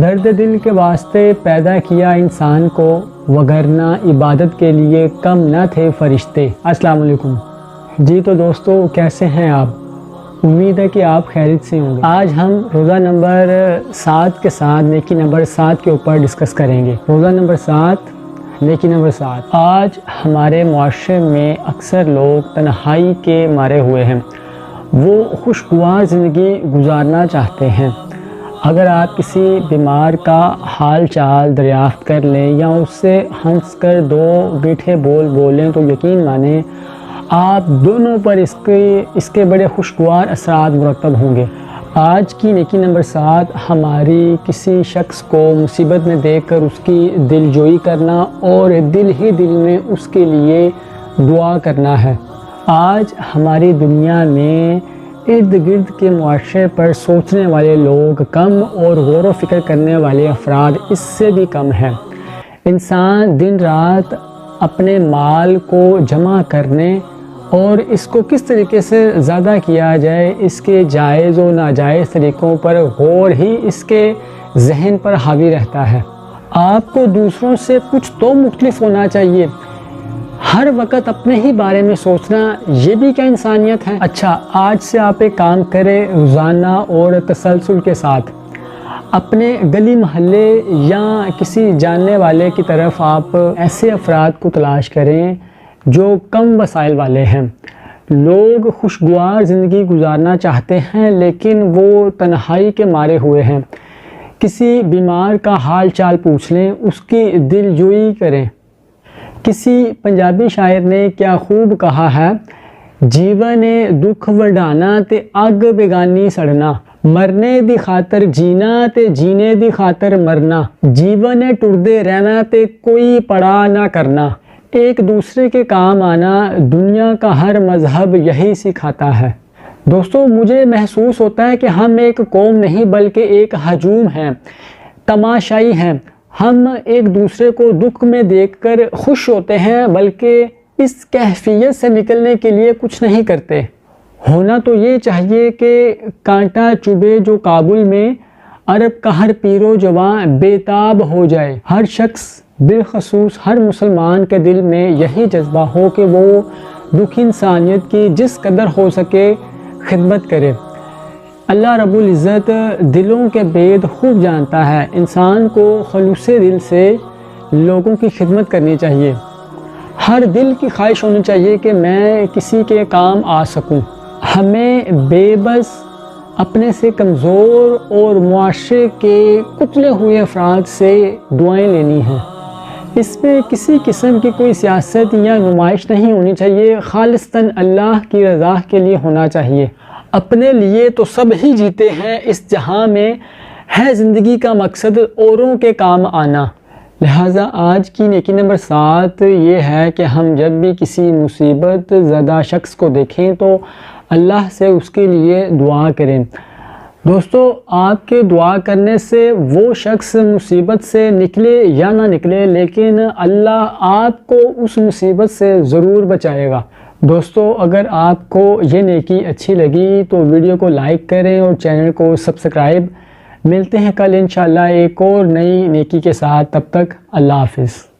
درد دل کے واسطے پیدا کیا انسان کو، وگرنہ عبادت کے لیے کم نہ تھے فرشتے۔ السلام علیکم جی۔ تو دوستو کیسے ہیں آپ؟ امید ہے کہ آپ خیریت سے ہوں گے۔ آج ہم روزہ نمبر 7 کے ساتھ نیکی نمبر 7 کے اوپر ڈسکس کریں گے۔ روزہ نمبر 7 نیکی نمبر 7۔ آج ہمارے معاشرے میں اکثر لوگ تنہائی کے مارے ہوئے ہیں، وہ خوشگوار زندگی گزارنا چاہتے ہیں۔ اگر آپ کسی بیمار کا حال چال دریافت کر لیں یا اس سے ہنس کر دو میٹھے بول بولیں تو یقین مانیں آپ دونوں پر اس کے بڑے خوشگوار اثرات مرتب ہوں گے۔ آج کی نیکی نمبر 7 ہماری کسی شخص کو مصیبت میں دیکھ کر اس کی دل جوئی کرنا اور دل ہی دل میں اس کے لیے دعا کرنا ہے۔ آج ہماری دنیا میں ارد گرد کے معاشرے پر سوچنے والے لوگ کم اور غور و فکر کرنے والے افراد اس سے بھی کم ہیں۔ انسان دن رات اپنے مال کو جمع کرنے اور اس کو کس طریقے سے زیادہ کیا جائے، اس کے جائز و ناجائز طریقوں پر غور ہی اس کے ذہن پر حاوی رہتا ہے۔ آپ کو دوسروں سے کچھ تو مختلف ہونا چاہیے، ہر وقت اپنے ہی بارے میں سوچنا یہ بھی کیا انسانیت ہے؟ اچھا، آج سے آپ ایک کام کریں، روزانہ اور تسلسل کے ساتھ اپنے گلی محلے یا کسی جاننے والے کی طرف آپ ایسے افراد کو تلاش کریں جو کم وسائل والے ہیں۔ لوگ خوشگوار زندگی گزارنا چاہتے ہیں لیکن وہ تنہائی کے مارے ہوئے ہیں۔ کسی بیمار کا حال چال پوچھ لیں، اس کی دل جوئی کریں۔ کسی پنجابی شاعر نے کیا خوب کہا ہے، جیونے دکھ وڈانا تے اگ بیگانی سڑنا، مرنے دی خاطر جینا تے جینے دی خاطر مرنا، جیونے ٹردے رہنا تے کوئی پڑا نہ کرنا، ایک دوسرے کے کام آنا دنیا کا ہر مذہب یہی سکھاتا ہے۔ دوستو مجھے محسوس ہوتا ہے کہ ہم ایک قوم نہیں بلکہ ایک ہجوم ہیں، تماشائی ہیں۔ ہم ایک دوسرے کو دکھ میں دیکھ کر خوش ہوتے ہیں بلکہ اس کیفیت سے نکلنے کے لیے کچھ نہیں کرتے۔ ہونا تو یہ چاہیے کہ کانٹا چبھے جو کابل میں، عرب کا ہر پیر و جوان بے تاب ہو جائے۔ ہر شخص بالخصوص ہر مسلمان کے دل میں یہی جذبہ ہو کہ وہ دکھی انسانیت کی جس قدر ہو سکے خدمت کرے۔ اللہ رب العزت دلوں کے بید خوب جانتا ہے۔ انسان کو خلوص دل سے لوگوں کی خدمت کرنی چاہیے۔ ہر دل کی خواہش ہونی چاہیے کہ میں کسی کے کام آ سکوں۔ ہمیں بے بس، اپنے سے کمزور اور معاشرے کے کچلے ہوئے افراد سے دعائیں لینی ہیں۔ اس میں کسی قسم کی کوئی سیاست یا نمائش نہیں ہونی چاہیے، خالصتاً اللہ کی رضا کے لیے ہونا چاہیے۔ اپنے لیے تو سب ہی جیتے ہیں، اس جہاں میں ہے زندگی کا مقصد اوروں کے کام آنا۔ لہٰذا آج کی نیکی نمبر 7 یہ ہے کہ ہم جب بھی کسی مصیبت زدہ شخص کو دیکھیں تو اللہ سے اس کے لیے دعا کریں۔ دوستو آپ کے دعا کرنے سے وہ شخص مصیبت سے نکلے یا نہ نکلے لیکن اللہ آپ کو اس مصیبت سے ضرور بچائے گا۔ دوستو اگر آپ کو یہ نیکی اچھی لگی تو ویڈیو کو لائک کریں اور چینل کو سبسکرائب۔ ملتے ہیں کل انشاءاللہ ایک اور نئی نیکی کے ساتھ، تب تک اللہ حافظ۔